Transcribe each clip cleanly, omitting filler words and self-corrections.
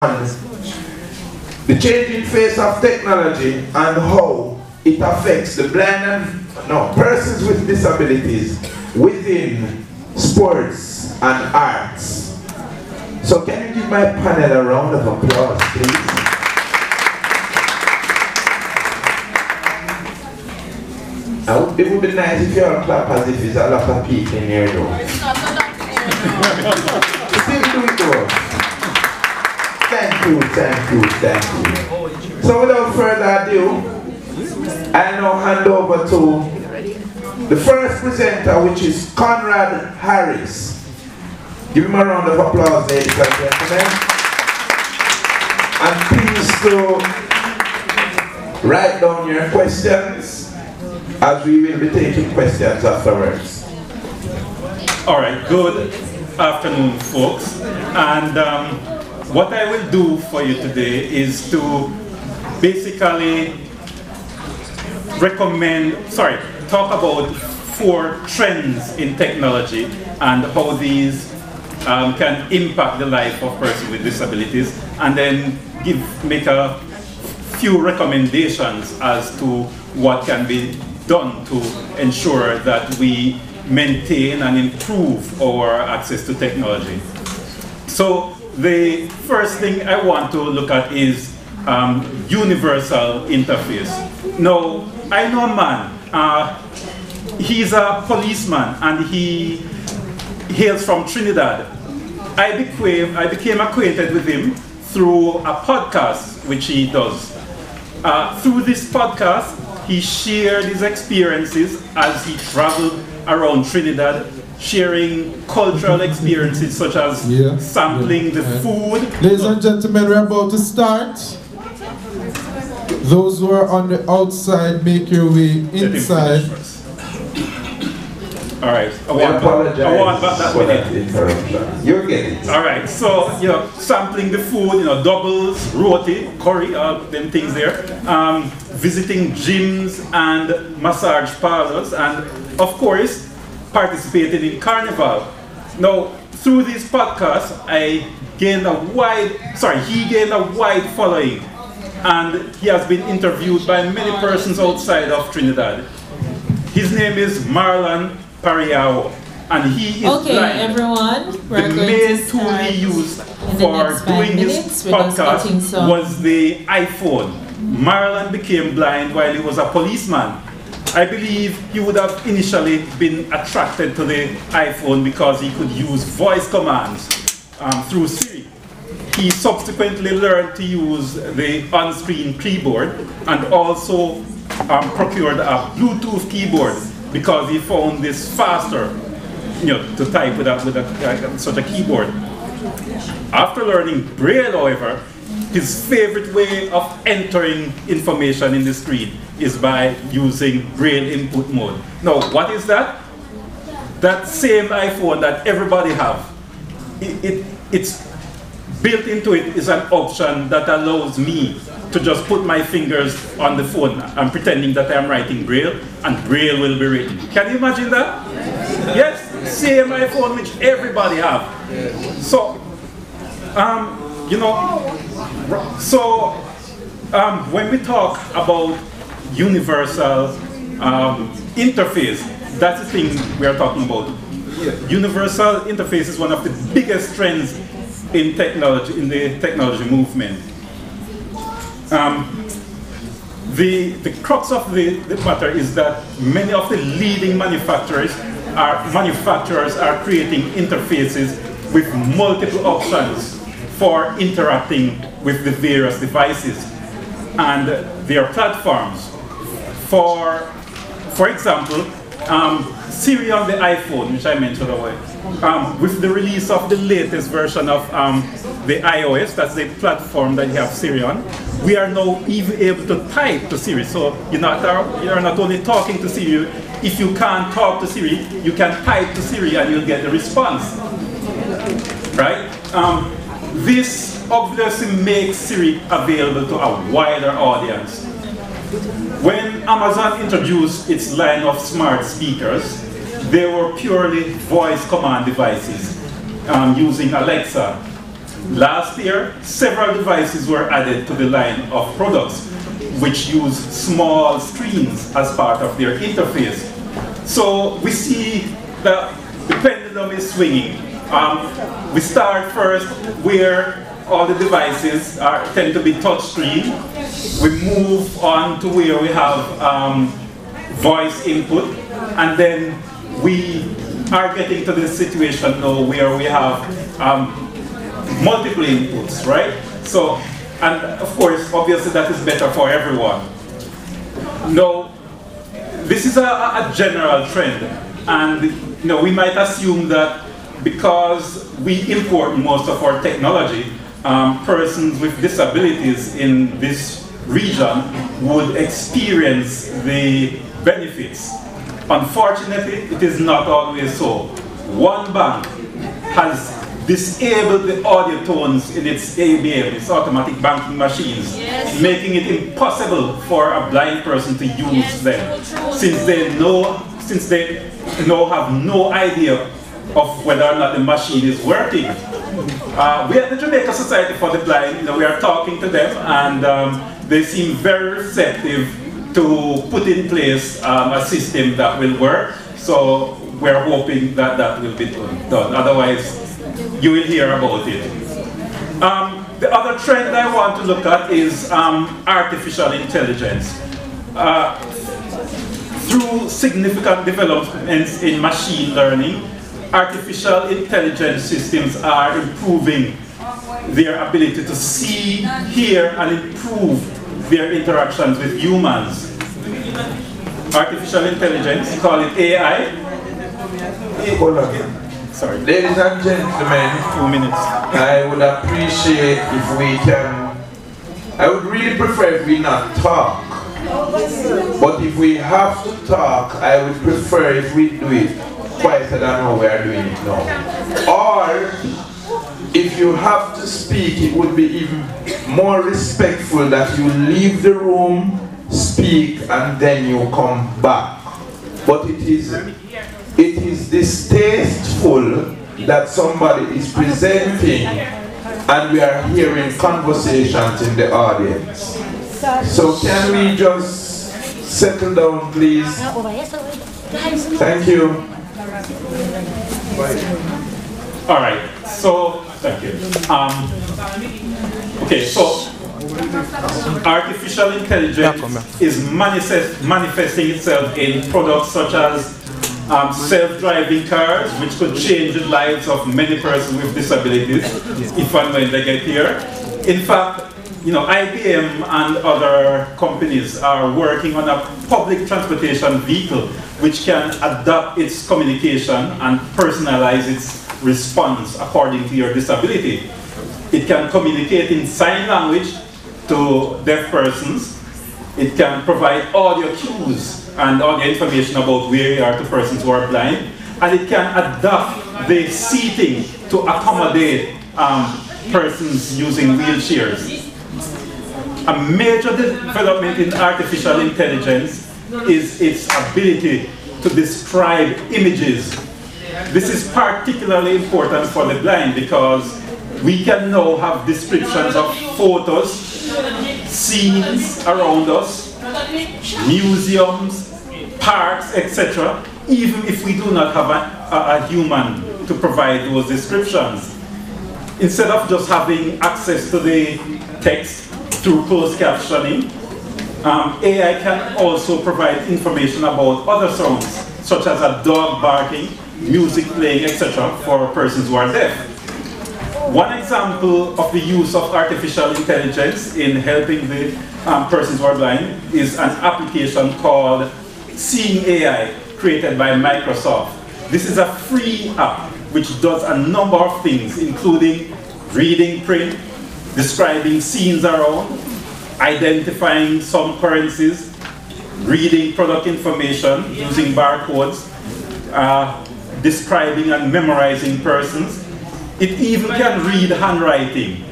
the changing face of technology and how it affects the blind and persons with disabilities within sports and arts. So can you give my panel a round of applause, please? It would be nice if you all clap as if there's a lot of people in here though. Still do it though. Thank you, thank you, thank you. So without further ado, I now hand over to the first presenter, which is Conrad Harris. Give him a round of applause, ladies and gentlemen. And please to write down your questions, as we will be taking questions afterwards. All right, good afternoon, folks. And what I will do for you today is to basically talk about 4 trends in technology and how these can impact the life of persons with disabilities, and then make a few recommendations as to what can be done to ensure that we maintain and improve our access to technology. So the first thing I want to look at is universal interface. Now, I know a man, he's a policeman and he hails from Trinidad. I became acquainted with him through a podcast which he does. Through this podcast, he shared his experiences as he traveled around Trinidad, sharing cultural experiences such as sampling the food. Ladies and gentlemen, we're about to start. Those who are on the outside, make your way inside. All right. I want back that minute. You're getting it. All right. So, sampling the food, doubles, roti, curry, all them things there. Visiting gyms and massage parlors, and of course, participated in Carnival. Now, through this podcast, he gained a wide following, and he has been interviewed by many persons outside of Trinidad. His name is Marlon Pariao, and he is blind. Everyone, the main tool he used for doing his podcast was the iPhone. Marlon became blind while he was a policeman. I believe he would have initially been attracted to the iPhone because he could use voice commands through Siri. He subsequently learned to use the on-screen keyboard and also procured a Bluetooth keyboard because he found this faster, to type with such a keyboard. After learning Braille, however, his favorite way of entering information in the screen is by using Braille input mode. Now, what is that? That same iPhone that everybody have. It's built into it is an option that allows me to just put my fingers on the phone. I'm pretending that I'm writing Braille, and Braille will be written. Can you imagine that? Yes, same iPhone which everybody have. So, when we talk about universal interface, that's the thing we are talking about. Universal interface is one of the biggest trends in technology, in the technology movement. The crux of the matter is that many of the leading manufacturers are creating interfaces with multiple options for interacting with the various devices and their platforms. For example, Siri on the iPhone, which I mentioned already, with the release of the latest version of the iOS, that's the platform that you have Siri on, we are now even able to type to Siri. So you're not only talking to Siri, if you can't talk to Siri, you can type to Siri and you'll get a response, right? This obviously makes Siri available to a wider audience. When Amazon introduced its line of smart speakers, they were purely voice command devices using Alexa. Last year, several devices were added to the line of products which use small screens as part of their interface. So we see that the pendulum is swinging. We start first where all the devices tend to be touchscreen. We move on to where we have voice input, and then we are getting to the situation now where we have multiple inputs, right? So, and of course, obviously that is better for everyone. Now, this is a general trend, and we might assume that because we import most of our technology, persons with disabilities in this region would experience the benefits. Unfortunately, it is not always so. One bank has disabled the audio tones in its ABM, its automatic banking machines, making it impossible for a blind person to use them, since they now have no idea of whether or not the machine is working. We at the Jamaica Society for the Blind, we are talking to them, and they seem very receptive to put in place a system that will work. So we're hoping that that will be done. Otherwise, you will hear about it. The other trend I want to look at is artificial intelligence. Through significant developments in machine learning, artificial intelligence systems are improving their ability to see, hear, and improve their interactions with humans. Artificial intelligence, call it AI. Hold on. Sorry. Ladies and gentlemen, 2 minutes. I would appreciate if we can, I would really prefer if we not talk. But if we have to talk, I would prefer if we do it quieter than how we are doing it now. Or, if you have to speak, it would be even more respectful that you leave the room, speak, and then you come back. But it is distasteful that somebody is presenting and we are hearing conversations in the audience. So can we just settle down, please? Thank you. All right, so, thank you. Okay, so artificial intelligence is manifesting itself in products such as self-driving cars, which could change the lives of many persons with disabilities if and when they get here. In fact, IBM and other companies are working on a public transportation vehicle which can adapt its communication and personalize its response according to your disability. It can communicate in sign language to deaf persons. It can provide audio cues and audio information about where you are to persons who are blind. And it can adapt the seating to accommodate persons using wheelchairs. A major development in artificial intelligence is its ability to describe images. This is particularly important for the blind because we can now have descriptions of photos, scenes around us, museums, parks, etc., even if we do not have a human to provide those descriptions. Instead of just having access to the text through closed captioning, AI can also provide information about other sounds, such as a dog barking, music playing, etc., for persons who are deaf. One example of the use of artificial intelligence in helping the persons who are blind is an application called Seeing AI, created by Microsoft. This is a free app which does a number of things, including reading print, describing scenes around, identifying some currencies, reading product information using barcodes, describing and memorizing persons. It even can read handwriting.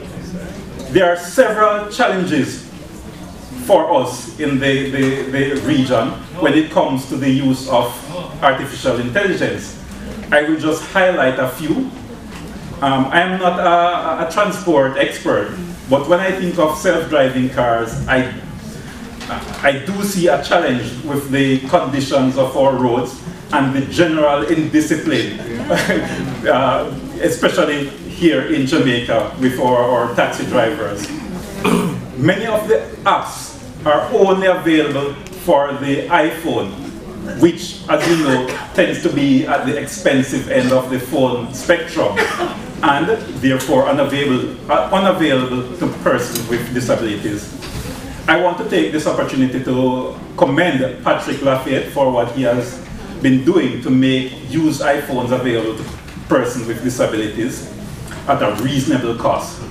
There are several challenges for us in the region when it comes to the use of artificial intelligence. I will just highlight a few. I am not a transport expert, but when I think of self-driving cars, I do see a challenge with the conditions of our roads and the general indiscipline, especially here in Jamaica with our taxi drivers. Many of the apps are only available for the iPhone, which, as you know, tends to be at the expensive end of the phone spectrum, and therefore unavailable to persons with disabilities. I want to take this opportunity to commend Patrick Lafayette for what he has been doing to make used iPhones available to persons with disabilities at a reasonable cost.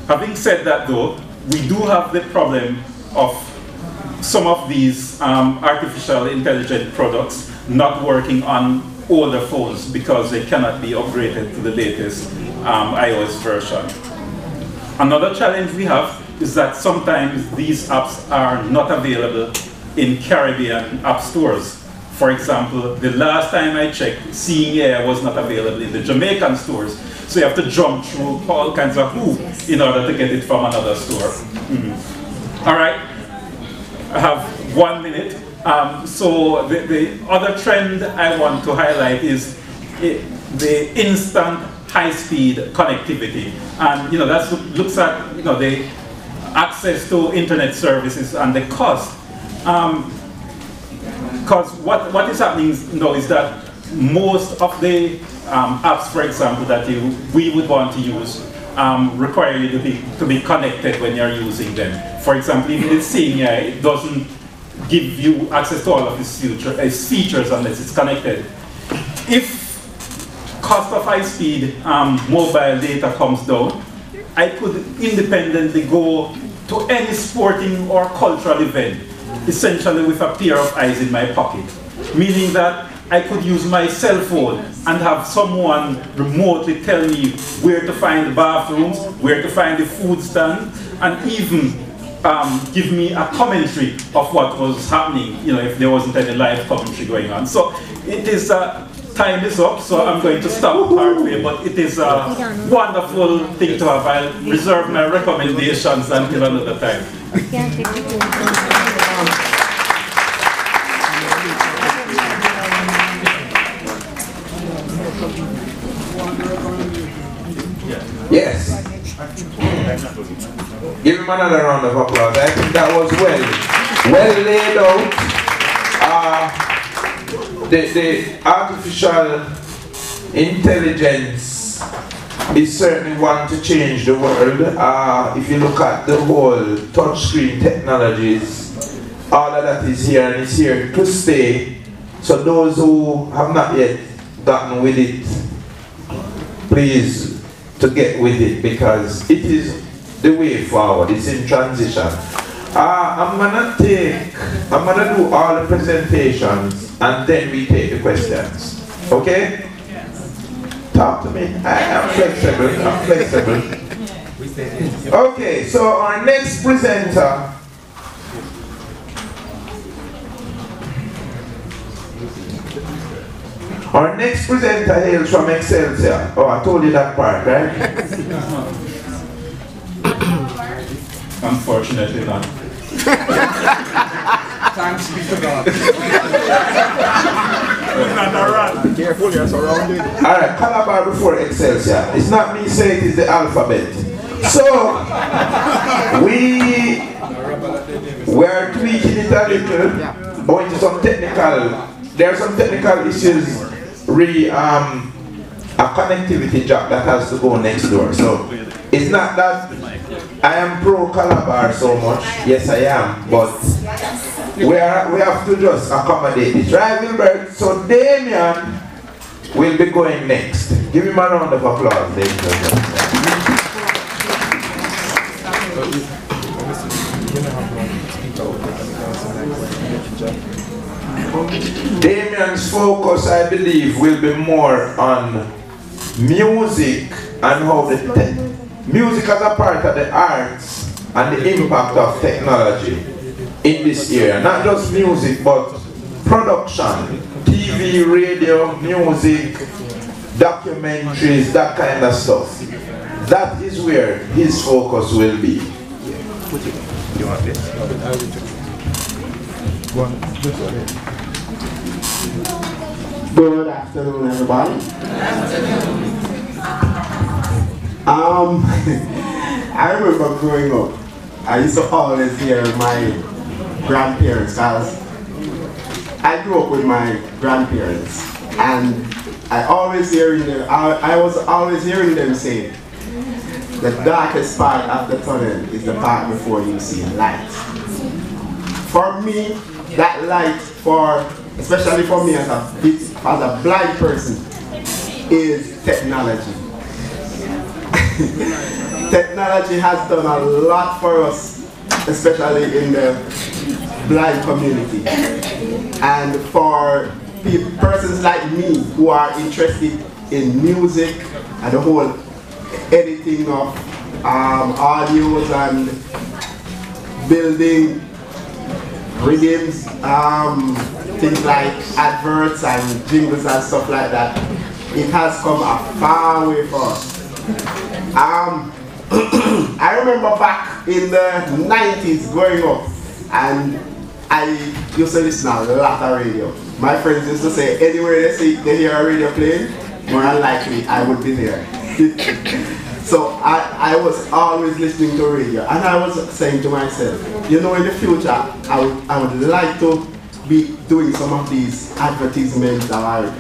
Having said that though, we do have the problem of some of these artificial intelligent products not working on older phones because they cannot be upgraded to the latest iOS version. Another challenge we have is that sometimes these apps are not available in Caribbean app stores. For example, the last time I checked, Seeing Air was not available in the Jamaican stores. So you have to jump through all kinds of hoops in order to get it from another store. All right, I have 1 minute. So the other trend I want to highlight is the instant high-speed connectivity. And that looks at the access to internet services and the cost. Because what is happening now is that most of the apps, for example, that we would want to use require you to be connected when you're using them. For example, even the Seeing Air, it doesn't give you access to all of its features unless it's connected. If cost of high-speed mobile data comes down, I could independently go to any sporting or cultural event, essentially with a pair of eyes in my pocket, meaning that I could use my cell phone and have someone remotely tell me where to find the bathrooms, where to find the food stand, and even give me a commentary of what was happening, if there wasn't any live commentary going on. So it is, time is up, so I'm going to stop partway, but it is a wonderful thing to have. I'll reserve my recommendations until another time. Yes. Give him another round of applause. I think that was well laid out. The artificial intelligence is certainly one to change the world. If you look at the whole touchscreen technologies, all of that is here and it's here to stay. So those who have not yet gotten with it, please to get with it, because it is the way forward. It's in transition. I'm gonna do all the presentations and then we take the questions. Okay? Talk to me. I am flexible. I'm flexible. Okay, so our next presenter . Our next presenter hails from Excelsior. Oh, I told you that part, right? Unfortunately not. Thanks be to God. Careful, you're surrounded. Alright, Calabar before Excelsior. It's not me saying it is the alphabet. So, we're tweaking it a little, going to some technical, there are some technical issues, a connectivity job that has to go next door. So, it's not that I am pro Calabar so much, yes I am, but we have to just accommodate it. Right, Wilbert? So Damien will be going next. Give him a round of applause, ladies and gentlemen. Damien's focus, I believe, will be more on music and how the music as a part of the arts and the impact of technology in this area. Not just music, but production, TV, radio, music, documentaries, that kind of stuff. That is where his focus will be. You want this? Good afternoon, everybody. I remember growing up, I used to always hear my grandparents, because I grew up with my grandparents, and I was always hearing them say, the darkest part of the tunnel is the part before you see light. For me, that light, especially for me as a blind person, is technology. Technology has done a lot for us, especially in the blind community. And for persons like me who are interested in music and the whole editing of audios and building rhythms, things like adverts and jingles and stuff like that, it has come a far way for us. I remember back in the 90s growing up, and I used to listen to a lot of radio. My friends used to say anywhere they hear a radio playing, more than likely I would be there. So I was always listening to radio, and I was saying to myself, you know, in the future, I would like to be doing some of these advertisements or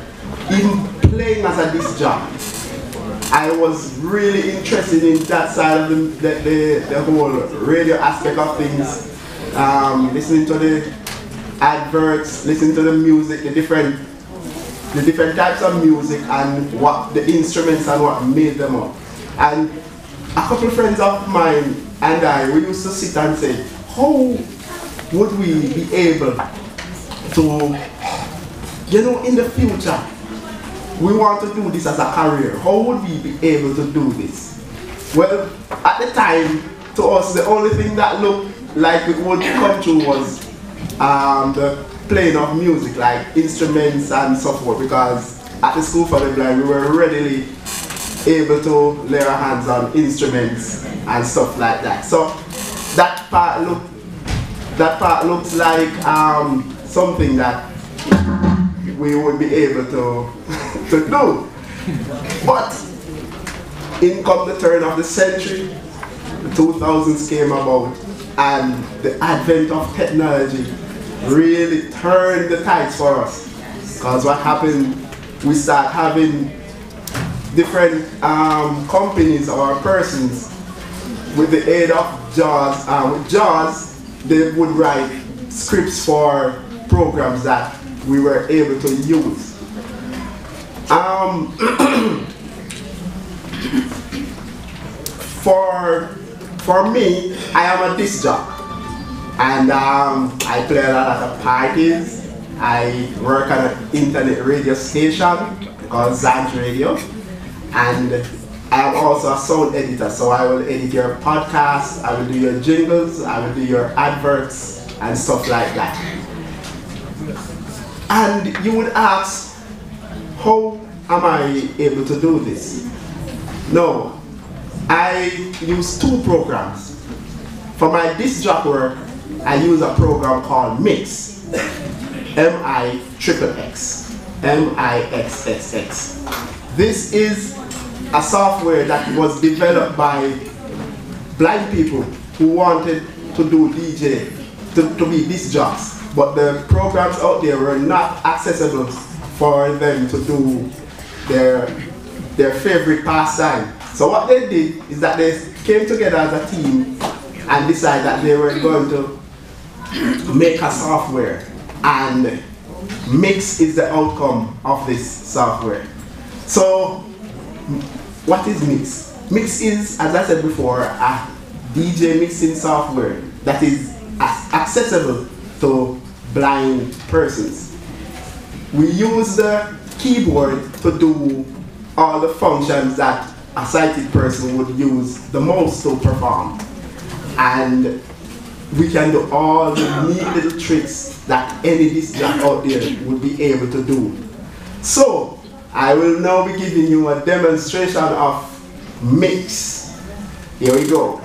even playing as a disc jockey. I was really interested in that side of the whole radio aspect of things, listening to the adverts, listening to the music, the different types of music and what the instruments and what made them up. And a couple of friends of mine and we used to sit and say, how would we be able to, you know, in the future, we want to do this as a career. How would we be able to do this? Well, at the time, to us, the only thing that looked like it would come true was the playing of music, like instruments and so forth, because at the School for the Blind, we were readily able to lay our hands on instruments and stuff like that. So that part looks like something that we would be able to do. But in come the turn of the century, the 2000s came about, and the advent of technology really turned the tides for us. Because what happened, we start having different companies or persons with the aid of JAWS. With JAWS, they would write scripts for programs that we were able to use. For me, I am a disc jockey, and I play a lot of parties. I work on an internet radio station called Zanj Radio, and I am also a sound editor, so I will edit your podcasts, I will do your jingles, I will do your adverts and stuff like that. And you would ask, how am I able to do this? No, I use two programs. For my disc jockey work, I use a program called Mix, M-I-X-X, M-I-X-X-X. This is a software that was developed by blind people who wanted to do DJ, to be disc jockeys, but the programs out there were not accessible for them to do their favorite pastime. So what they did is that they came together as a team and decided that they were going to make a software, and Mix is the outcome of this software. So what is Mix? Mix is, as I said before, a DJ mixing software that is accessible to blind persons. We use the keyboard to do all the functions that a sighted person would use the most to perform. And we can do all the neat little tricks that any disc jockey out there would be able to do. So, I will now be giving you a demonstration of mix. Here we go.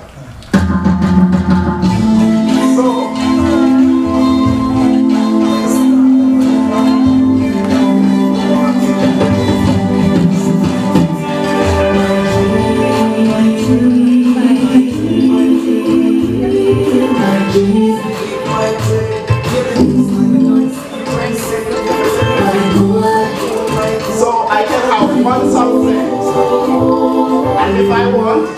So I can have one song played, and if I want,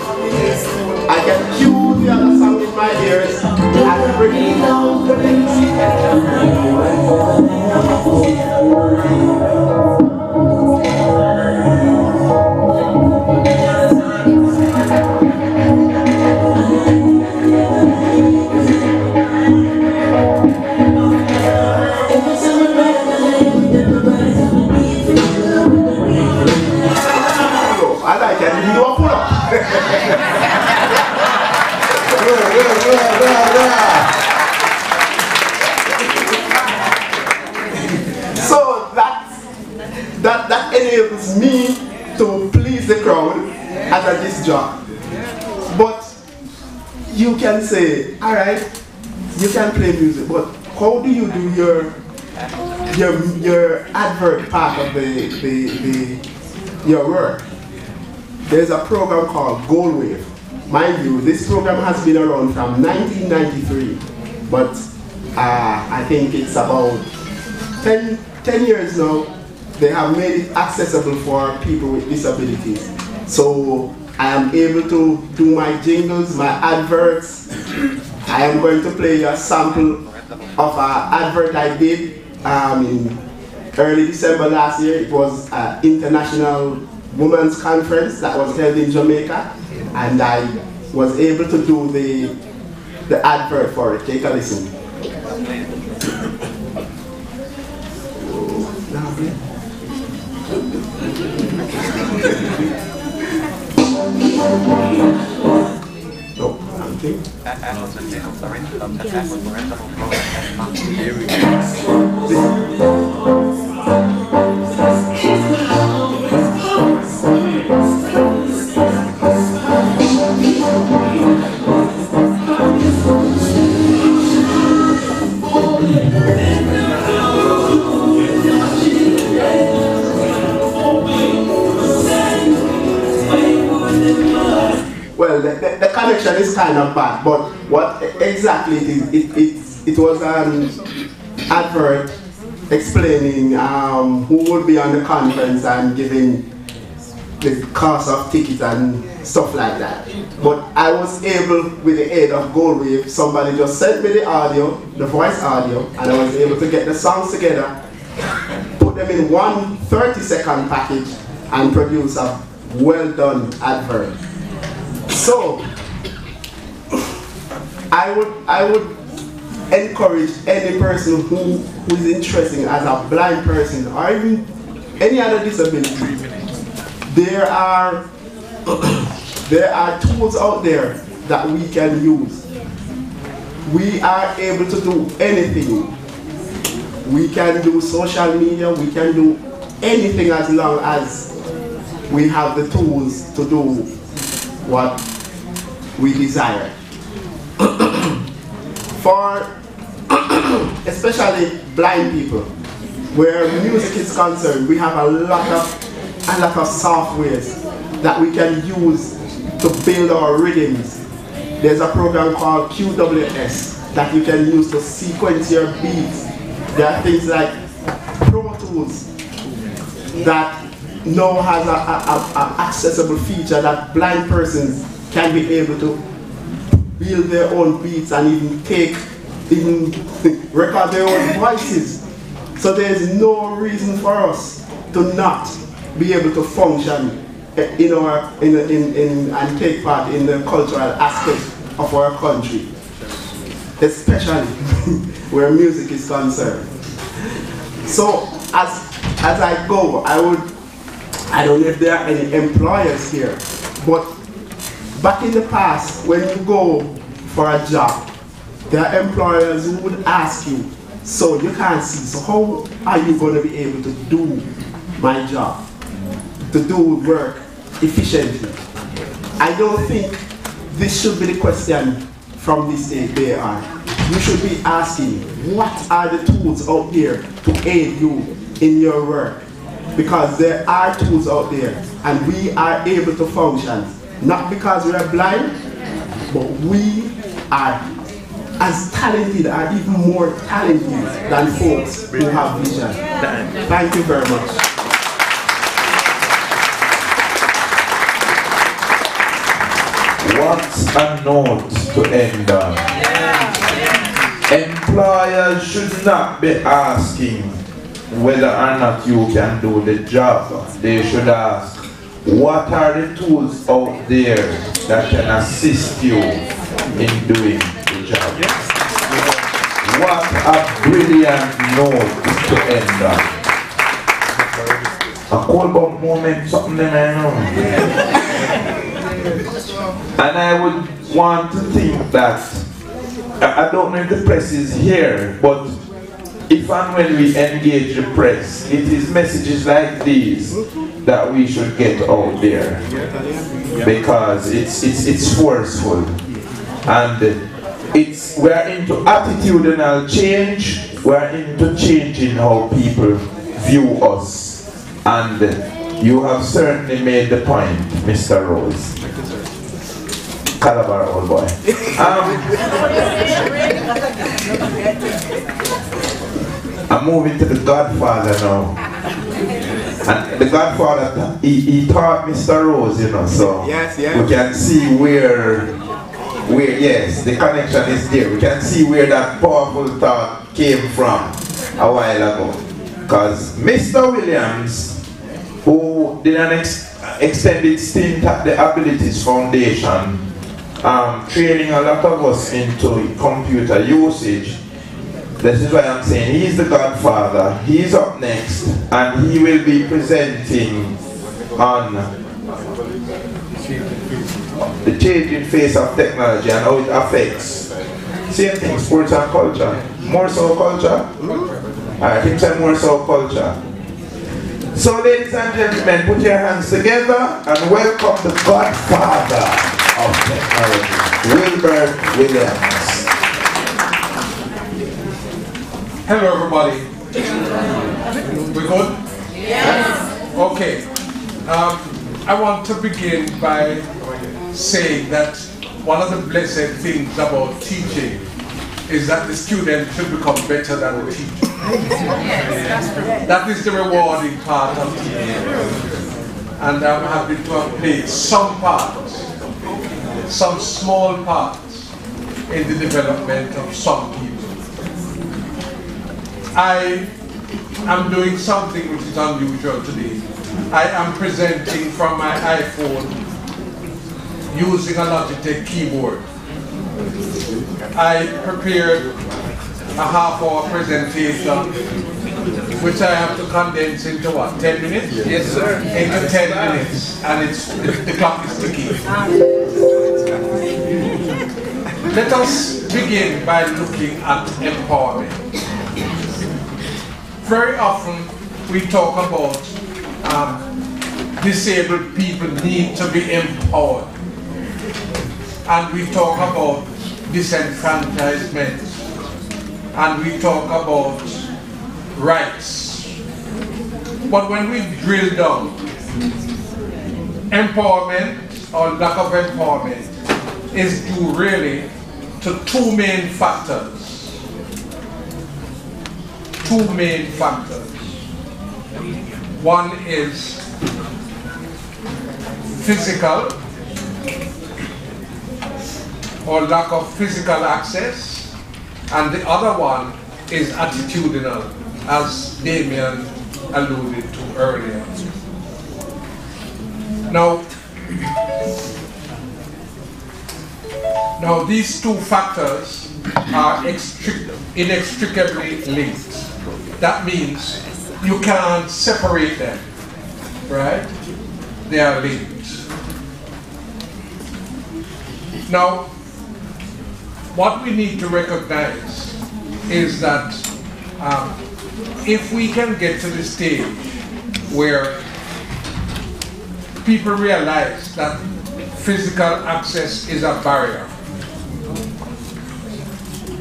I can cue the other song in my ears and bring it down the So that enables me to please the crowd at a disc job. But you can say, all right, you can play music, but how do you do your advert part of your work? There's a program called Gold Wave. Mind you, this program has been around from 1993, but I think it's about 10 years now. They have made it accessible for people with disabilities. So I am able to do my jingles, my adverts. I am going to play a sample of an advert I did in early December last year. It was an international women's conference that was held in Jamaica, and I was able to do the advert for it. Take a listen. No, nothing. Here we go. Well, the connection is kind of bad, but what exactly it is, it was an advert explaining who would be on the conference and giving the cost of tickets and stuff like that. But I was able, with the aid of Gold Wave, somebody just sent me the audio, the voice audio, and I was able to get the songs together, put them in one 30-second package, and produce a well-done advert. So, I would encourage any person who is interested as a blind person or even any other disability. There are tools out there that we can use. We are able to do anything. We can do social media, we can do anything as long as we have the tools to do what we desire. For especially blind people, where music is concerned, we have a lot of softwares that we can use to build our rhythms. There's a program called QWS that you can use to sequence your beats. There are things like Pro Tools that now has an accessible feature that blind persons can be able to build their own beats and even record their own voices. So there's no reason for us to not be able to function and take part in the cultural aspect of our country, especially where music is concerned. So as I go, I don't know if there are any employers here, but back in the past, when you go for a job, there are employers who would ask you, so you can't see, so how are you going to be able to do my job? to do work efficiently. I don't think this should be the question from this stage they are. You should be asking, what are the tools out there to aid you in your work? Because there are tools out there and we are able to function. Not because we are blind, but we are as talented or even more talented than folks who have vision. Thank you very much. What's a note to end on? Employers should not be asking whether or not you can do the job. They should ask, what are the tools out there that can assist you in doing the job? What a brilliant note to end on. A cold bump moment, something that I know. And I would want to think that, I don't know if the press is here, but if and when we engage the press, it is messages like these that we should get out there, because it's forceful, and we're into attitudinal change. We're into changing how people view us, and you have certainly made the point, Mr. Rose. Calabar, old boy. I'm moving to the Godfather now. And the Godfather, he taught Mr. Rose, you know, so yes. We can see where, yes, the connection is there. We can see where that powerful thought came from a while ago. Because Mr. Williams, who did an extended stint at the Abilities Foundation, training a lot of us into computer usage. This is why I'm saying he's the Godfather. He's up next, and he will be presenting on the changing face of technology and how it affects. Same thing, sports and culture. More so culture? I think so, more so culture. So ladies and gentlemen, put your hands together and welcome the Godfather of technology, Wilbert Williams. Hello everybody. We good? Yes. Okay. I want to begin by saying that one of the blessed things about teaching is that the student should become better than the teacher. That is the rewarding part of teaching. And I'm happy to have played some part, some small part in the development of some people. I am doing something which is unusual today. I am presenting from my iPhone using a Logitech keyboard. I prepared a half-hour presentation which I have to condense into what, 10 minutes? Yes, sir. Into 10 minutes, and the clock is ticking. Let us begin by looking at empowerment. Very often we talk about disabled people need to be empowered, and we talk about disenfranchisement, and we talk about rights. But when we drill down, empowerment or lack of empowerment is due really to two main factors. Two main factors. One is physical or lack of physical access, and the other one is attitudinal, as Damien alluded to earlier. Now these two factors are inextricably linked. That means you can't separate them, right? They are linked. Now, what we need to recognize is that if we can get to the stage where people realize that physical access is a barrier.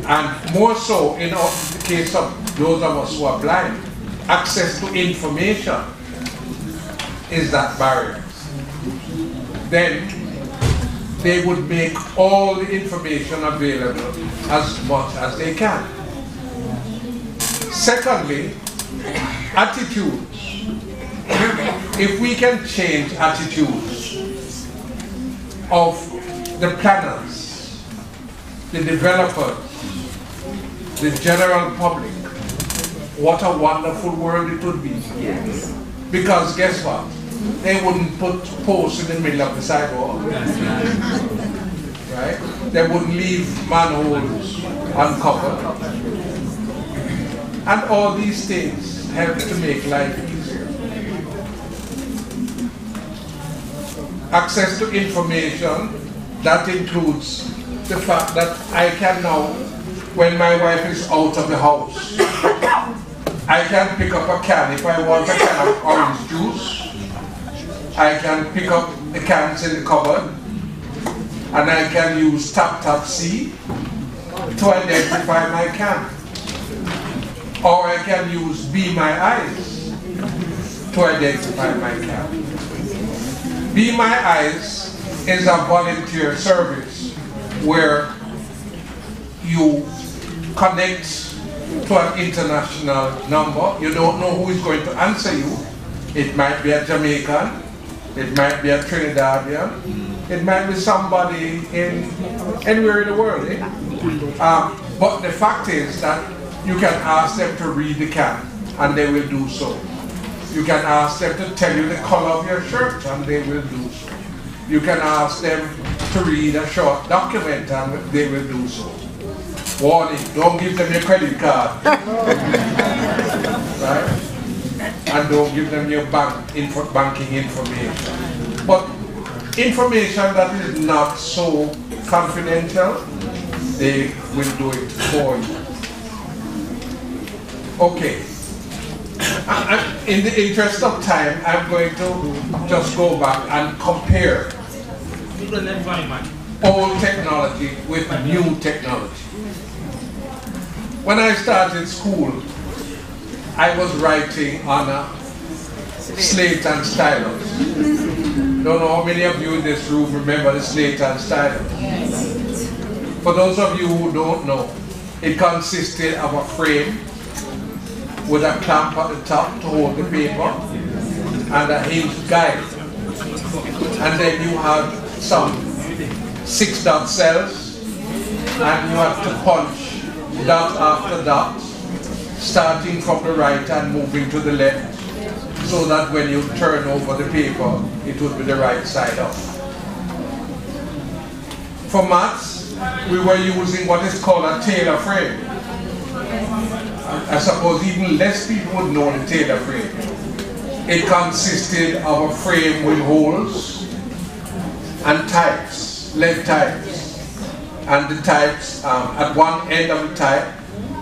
And more so in the case of those of us who are blind, access to information is that barrier. Then they would make all the information available as much as they can. Secondly, attitudes. If we can change attitudes of the planners, the developers, the general public, what a wonderful world it would be. Yes. Because guess what? They wouldn't put posts in the middle of the sidewalk. Right? They wouldn't leave manholes uncovered. And all these things help to make life easier. Access to information, that includes the fact that I can now, when my wife is out of the house, I can pick up a can if I want a can of orange juice. I can pick up the cans in the cupboard, and I can use tap-tap-see to identify my can. Or I can use Be My Eyes to identify my can. Be My Eyes is a volunteer service where you connect to an international number. You don't know who is going to answer you. It might be a Jamaican, it might be a Trinidadian, it might be somebody anywhere in the world. But the fact is that you can ask them to read the can, and they will do so. You can ask them to tell you the color of your shirt, and they will do so. You can ask them to read a short document, and they will do so. Warning, don't give them your credit card. Right? And don't give them your banking information. But information that is not so confidential, they will do it for you. Okay. In the interest of time, I'm going to just go back and compare old technology with new technology. When I started school, I was writing on a slate and stylus. Don't know how many of you in this room remember the slate and stylus. For those of you who don't know, it consisted of a frame with a clamp at the top to hold the paper and a hinged guide. And then you had some 6-dot cells, and you had to punch dot after dot, starting from the right and moving to the left, so that when you turn over the paper, it would be the right side up. For maths, we were using what is called a Taylor frame. I suppose even less people would know the Taylor frame. It consisted of a frame with holes and types, lead types. And the types, at one end of the type,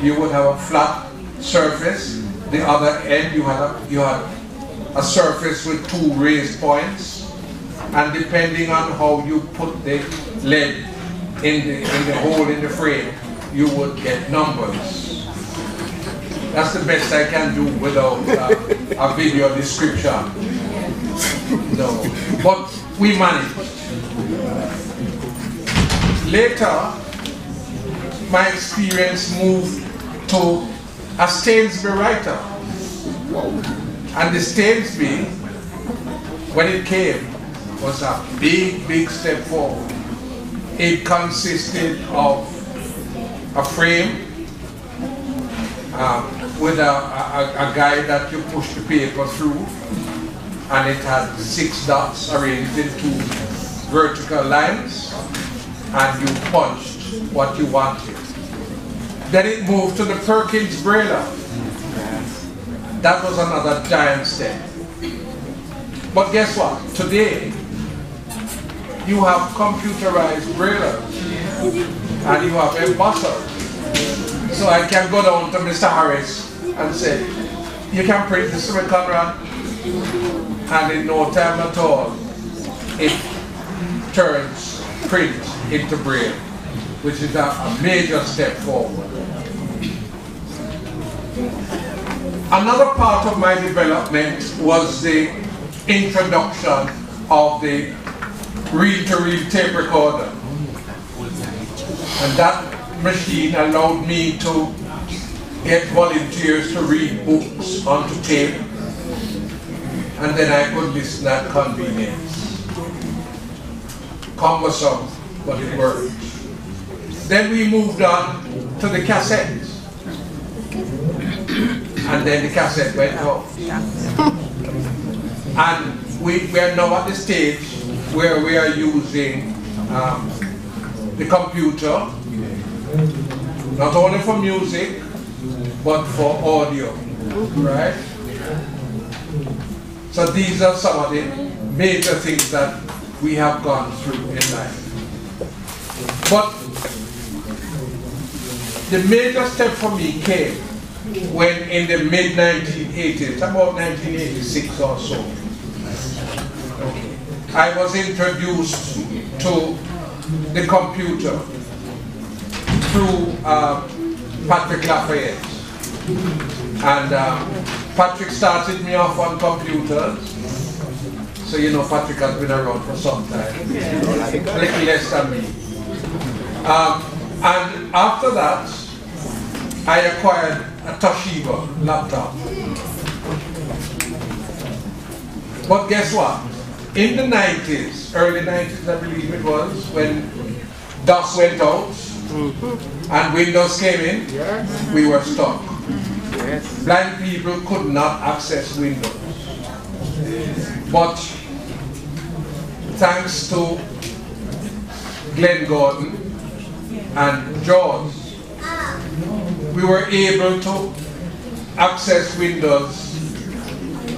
you would have a flat surface. The other end, you had a surface with 2 raised points. And depending on how you put the lead in the hole in the frame, you would get numbers. That's the best I can do without a video description. No, but we managed. Later, my experience moved to a Stainsby writer. And the Stainsby, when it came, was a big step forward. It consisted of a frame with a guide that you push the paper through, and it had 6 dots arranged in 2 vertical lines, and you punched what you wanted. Then it moved to the Perkins Brailler. That was another giant step. But guess what? Today, you have computerized braillers, and you have embossers. So I can go down to Mr. Harris and say, you can print this with Conrad, and in no time at all, it turns print into braille, which is a major step forward. Another part of my development was the introduction of the reel-to-reel tape recorder. And that machine allowed me to get volunteers to read books onto tape, and then I could listen at convenience. Cumbersome, but it worked. Then we moved on to the cassettes. And then the cassette went off. And we are now at the stage where we are using the computer, not only for music, but for audio, right? So these are some of the major things that we have gone through in life. But the major step for me came when in the mid-1980s, about 1986 or so, I was introduced to the computer through Patrick Lafayette. And Patrick started me off on computers. So you know Patrick has been around for some time, a little less than me. And after that, I acquired a Toshiba laptop. But guess what? In the 90s, early 90s I believe it was, when DOS went out and Windows came in, we were stuck. Blind people could not access Windows. But thanks to Glenn Gordon and George, we were able to access Windows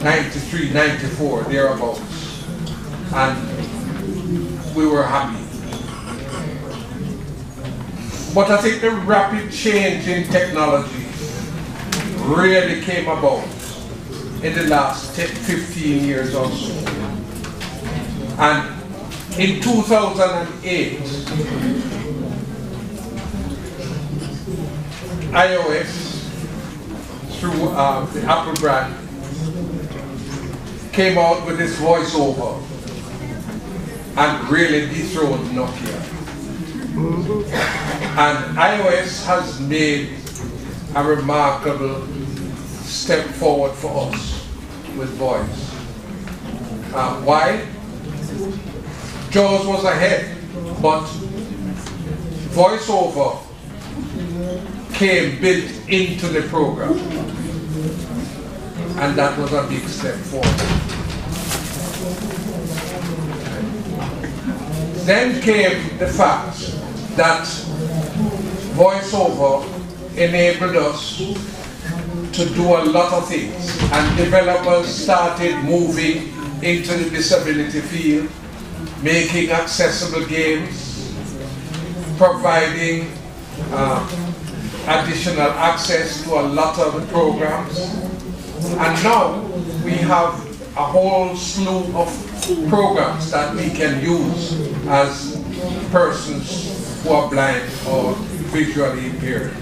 93, 94, thereabouts. And we were happy. But I think the rapid change in technology really came about in the last 15 years or so. And in 2008, iOS, through the Apple brand, came out with this voiceover and really dethroned Nokia. And iOS has made a remarkable step forward for us with voice. Why? JAWS was ahead, but voiceover came built into the program, and that was a big step forward. Then came the fact that voiceover enabled us to do a lot of things, and developers started moving into the disability field, making accessible games, providing additional access to a lot of the programs. And now we have a whole slew of programs that we can use as persons who are blind or visually impaired.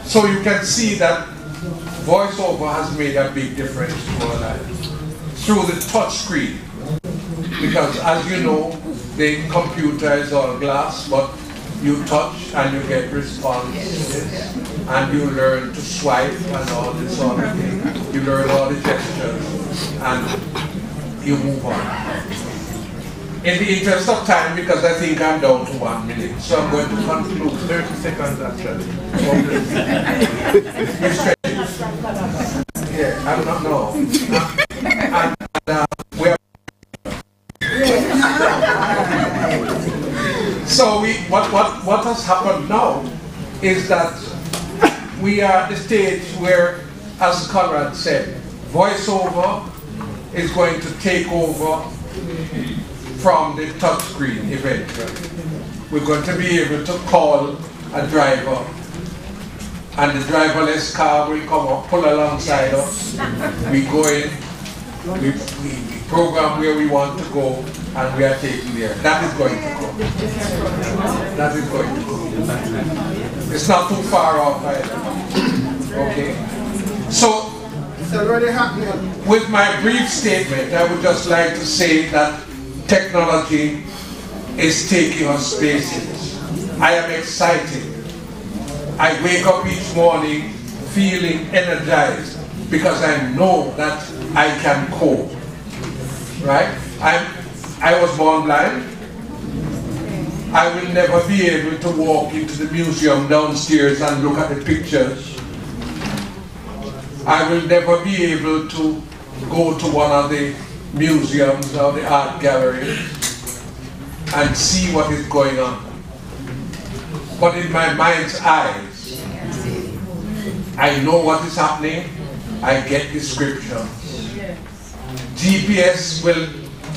So you can see that voiceover has made a big difference to our lives through the touch screen. Because as you know, the computer is all glass, but you touch and you get responses, and you learn to swipe and all this sort of thing. You learn all the gestures and you move on. In the interest of time, because I think I'm down to 1 minute, so I'm going to conclude. 30 seconds actually. Yeah, I'm not, no. We are so what has happened now is that we are at the stage where, as Conrad said, voiceover is going to take over from the touchscreen eventually. We're going to be able to call a driver, and the driverless car will come up, pull alongside us. We go in, we program where we want to go, and we are taking there. That is going to go. That is going to go. It's not too far off either. Okay? So, it's already happening. With my brief statement, I would just like to say that technology is taking us places. I am excited. I wake up each morning feeling energized because I know that I can cope. Right? I was born blind. I will never be able to walk into the museum downstairs and look at the pictures. I will never be able to go to one of the museums or the art galleries and see what is going on. But in my mind's eyes, I know what is happening. I get descriptions. GPS will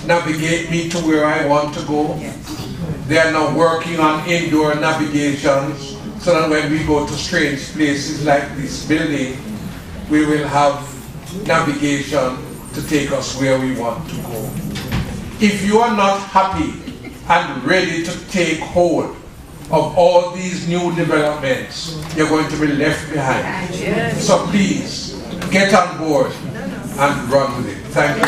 navigate me to where I want to go. They are now working on indoor navigations so that when we go to strange places like this building, we will have navigation to take us where we want to go. If you are not happy and ready to take hold of all these new developments, you're going to be left behind. So please, get on board and run with it. Thank you.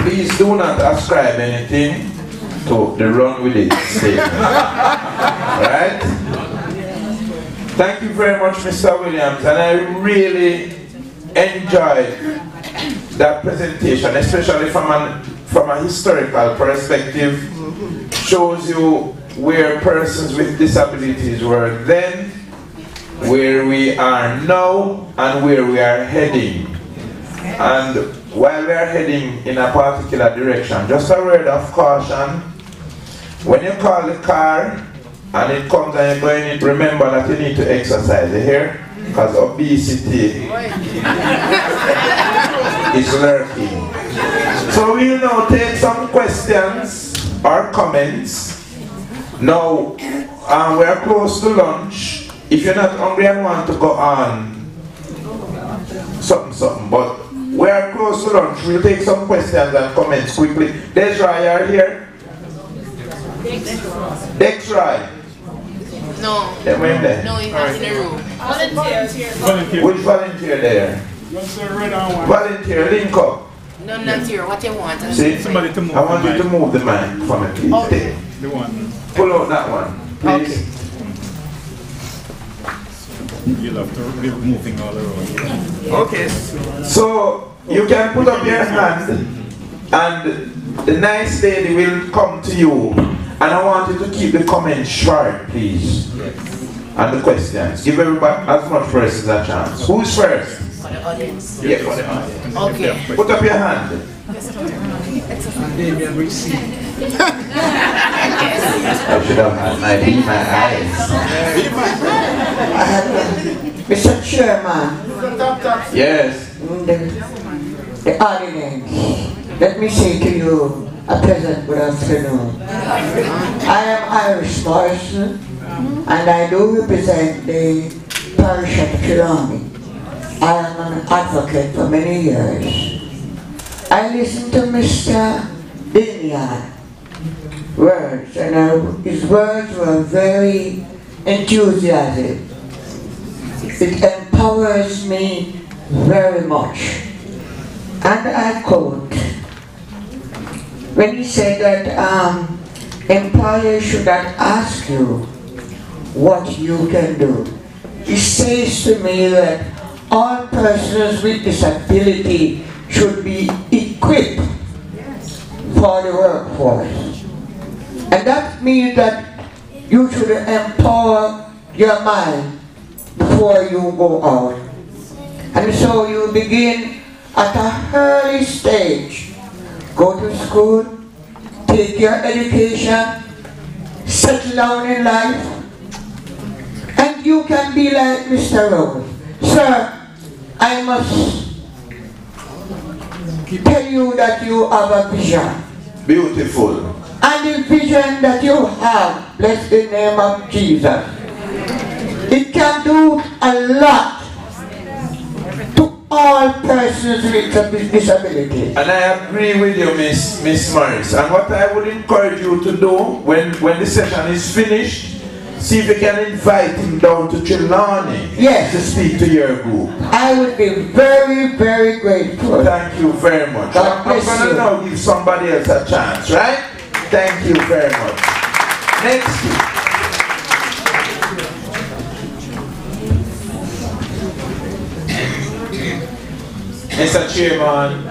Please do not ascribe anything to the run with it statement. Alright? Thank you very much, Mr. Williams, and I really enjoyed that presentation, especially from a historical perspective. Shows you where persons with disabilities were then, where we are now, and where we are heading. And while we are heading in a particular direction, just a word of caution: when you call the car and it comes and you're going in, remember that you need to exercise. You hear? Because obesity is lurking. So we'll now take some questions or comments. Now, we are close to lunch. If you're not hungry and want to go on, something, but we are close to lunch. We'll take some questions and comments quickly. Desra, you are here? Dexroy. No. They went there. No, he's not in the room. Volunteer. Which volunteer there? Volunteer, link up. No, not here. What you want? See, somebody to move. I want you to move the mic for me, please. Okay. The one. Pull out that one, please. Okay. You'll have to be moving all around. Okay. So you can put up your hand, and the nice lady will come to you. And I want you to keep the comments short, please. And the questions. Give everybody as much persons a chance. Who's first? For the audience. Yeah, for the audience. Okay. Put up your hand. I should have had my eyes. Mr. Chairman. Yes. The audience. Let me say to you a pleasant good afternoon. I am Irish Morrison, and I do represent the parish of Trelawney. I am an advocate for many years. I listened to Mr. Biennial words, and his words were very enthusiastic. It empowers me very much. And I quote, when he said that employers should not ask you what you can do. He says to me that all persons with disability should be equipped for the workforce. And that means that you should empower your mind before you go out. And so you begin at an early stage. Go to school, take your education, settle down in life, and you can be like Mr. Rose. Sir, I must tell you that you have a vision. Beautiful. And the vision that you have, bless the name of Jesus, it can do a lot all persons with disabilities. And I agree with you, Miss Morris. And what I would encourage you to do when the session is finished, see if you can invite him down to Trelawney. Yes. To speak to your group. I would be very, very grateful. Thank you very much. I'm going to now give somebody else a chance, right? Thank you very much. Next. Mr. Chairman,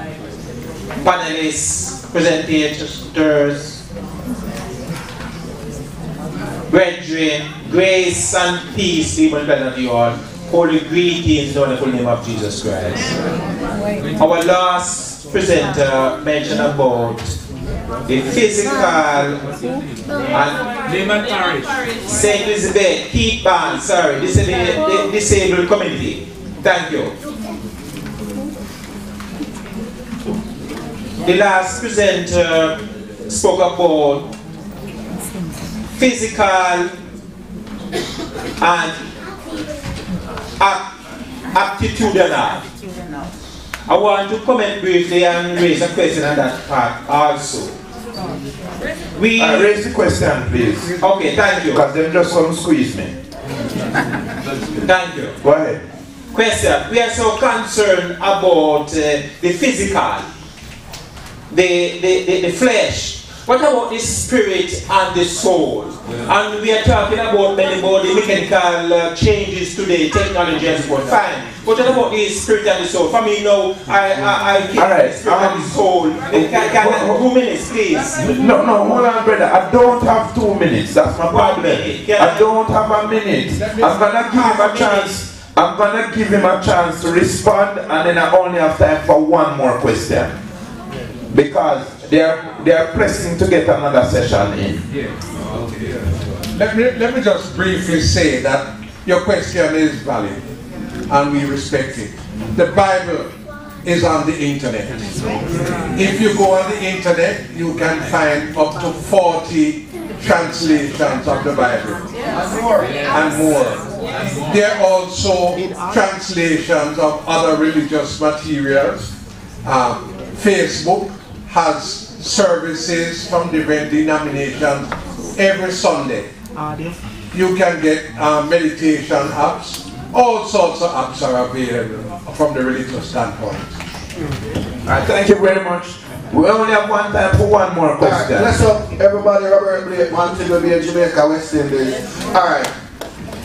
panelists, presentators, brethren, grace and peace be multiplied unto you all. Holy greetings in the wonderful name of Jesus Christ. Our last presenter mentioned about the physical and St. Elizabeth, Keith Band, sorry, this is the disabled community. Thank you. The last presenter spoke about physical and aptitudinal. I want to comment briefly and raise a question on that part also. Raise the question, please. Okay, thank you. Because they just want to squeeze me. Thank you. Go ahead. Question. We are so concerned about the physical, the flesh. What about the spirit and the soul? And we are talking about many more the mechanical changes today, technology and so on. Fine. But what about the spirit and the soul? For me now, I keep the spirit and the soul. Can 2 minutes, please? No, hold on, brother. I don't have 2 minutes. That's my problem. I don't have a minute. I'm gonna give him a chance. I'm gonna give him a chance to respond, and then I only have time for one more question. Because they are pressing to get another session in. Let me just briefly say that your question is valid and we respect it. The Bible is on the internet. If you go on the internet, you can find up to 40 translations of the Bible and more. There are also translations of other religious materials. Facebook has services from different denominations every Sunday. You can get meditation apps. All sorts of apps are available from the religious standpoint. Alright, thank you very much. We only have one time for one more question. Alright, let's up everybody. Robert Blake, Montego Bay, Jamaica, West Indies. Alright,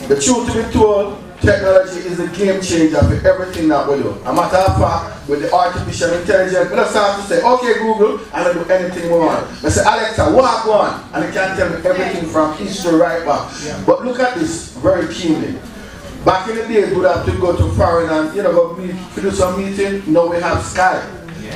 the truth to be told, technology is a game changer for everything that we do. A matter of fact, with the artificial intelligence, we don't start to say, okay Google, and I do anything we want. I say, Alexa, walk on, and it can tell me everything from history right back. But look at this very keenly. Back in the days, we'd have to go to foreign and go meet, to do some meeting. Now we have Skype.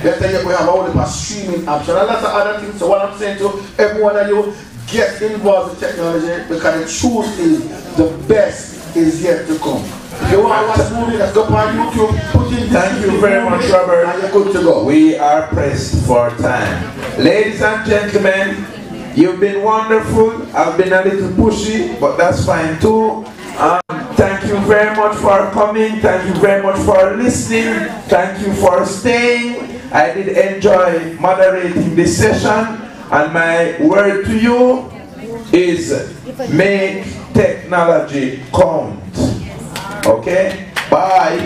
Then we have all the streaming apps and a lot of other things. So what I'm saying to every one of you, get involved with technology, because the truth is the best is yet to come. If you want to watch movie, let's go on YouTube, put in. Thank you very much, Robert. And you're good to go. We are pressed for time. Ladies and gentlemen, you've been wonderful. I've been a little pushy, but that's fine too. Thank you very much for coming. Thank you very much for listening. Thank you for staying. I did enjoy moderating this session. And my word to you is make technology count. Okay? Bye.